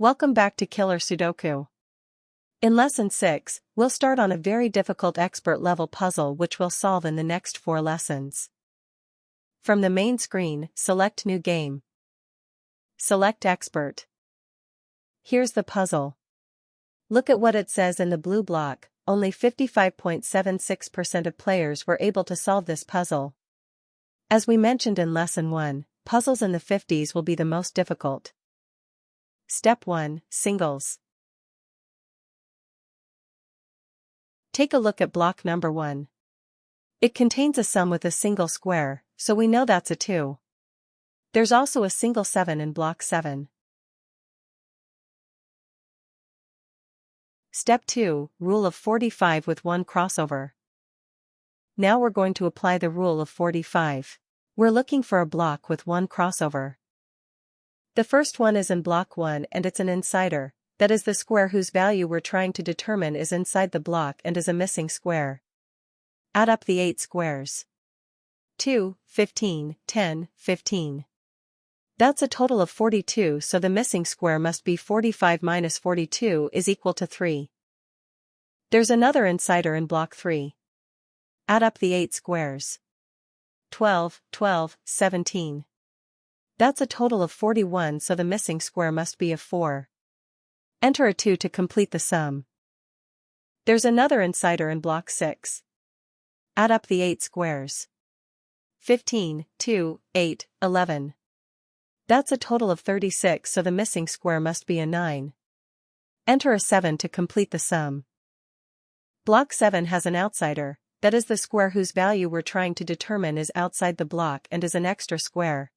Welcome back to Killer Sudoku. In Lesson 6, we'll start on a very difficult expert-level puzzle which we'll solve in the next 4 lessons. From the main screen, select New Game. Select Expert. Here's the puzzle. Look at what it says in the blue block. Only 55.76% of players were able to solve this puzzle. As we mentioned in Lesson 1, puzzles in the 50s will be the most difficult. Step 1, Singles. Take a look at block number 1. It contains a sum with a single square, so we know that's a 2. There's also a single 7 in block 7. Step 2, Rule of 45 with 1 crossover. Now we're going to apply the Rule of 45. We're looking for a block with 1 crossover. The first one is in block 1 and it's an insider, that is the square whose value we're trying to determine is inside the block and is a missing square. Add up the 8 squares. 2, 15, 10, 15. That's a total of 42, so the missing square must be 45 minus 42 is equal to 3. There's another insider in block 3. Add up the 8 squares. 12, 12, 17. That's a total of 41, so the missing square must be a 4. Enter a 2 to complete the sum. There's another insider in block 6. Add up the 8 squares. 15, 2, 8, 11. That's a total of 36, so the missing square must be a 9. Enter a 7 to complete the sum. Block 7 has an outsider, that is the square whose value we're trying to determine is outside the block and is an extra square.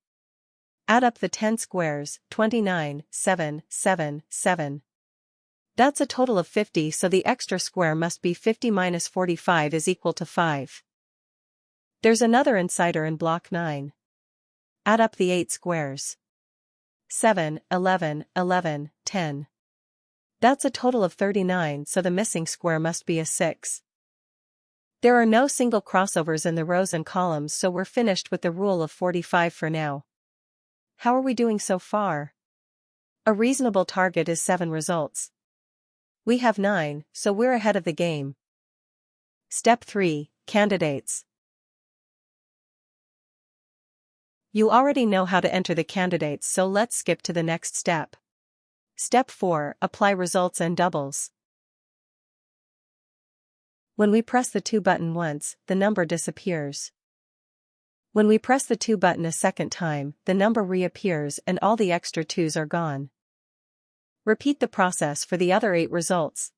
Add up the 10 squares, 29, 7, 7, 7. That's a total of 50, so the extra square must be 50 minus 45 is equal to 5. There's another insider in block 9. Add up the 8 squares. 7, 11, 11, 10. That's a total of 39, so the missing square must be a 6. There are no single crossovers in the rows and columns, so we're finished with the Rule of 45 for now. How are we doing so far? A reasonable target is 7 results. We have 9, so we're ahead of the game. Step 3, Candidates. You already know how to enter the candidates, so let's skip to the next step. Step 4, Apply results and doubles. When we press the 2 button once, the number disappears. When we press the 2 button a second time, the number reappears and all the extra 2s are gone. Repeat the process for the other 8 results.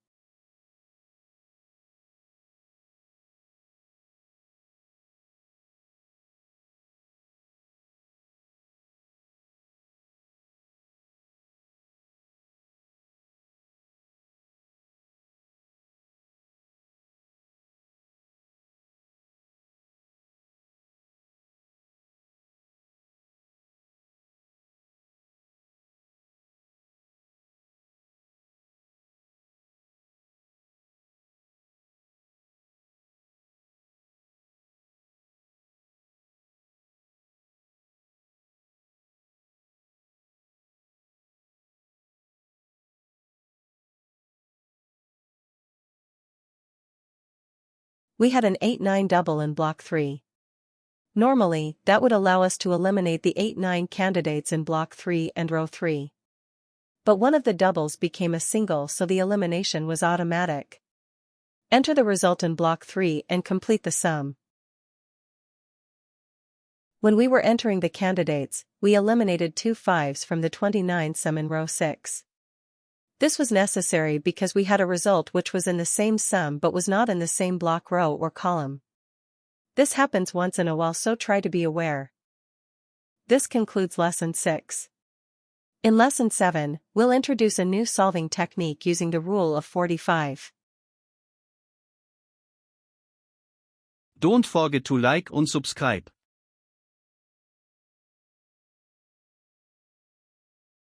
We had an 8-9 double in block 3. Normally, that would allow us to eliminate the 8-9 candidates in block 3 and row 3. But one of the doubles became a single, so the elimination was automatic. Enter the result in block 3 and complete the sum. When we were entering the candidates, we eliminated 2 5s from the 29 sum in row 6. This was necessary because we had a result which was in the same sum but was not in the same block, row or column. This happens once in a while, so try to be aware. This concludes Lesson 6. In Lesson 7, we'll introduce a new solving technique using the Rule of 45. Don't forget to like and subscribe.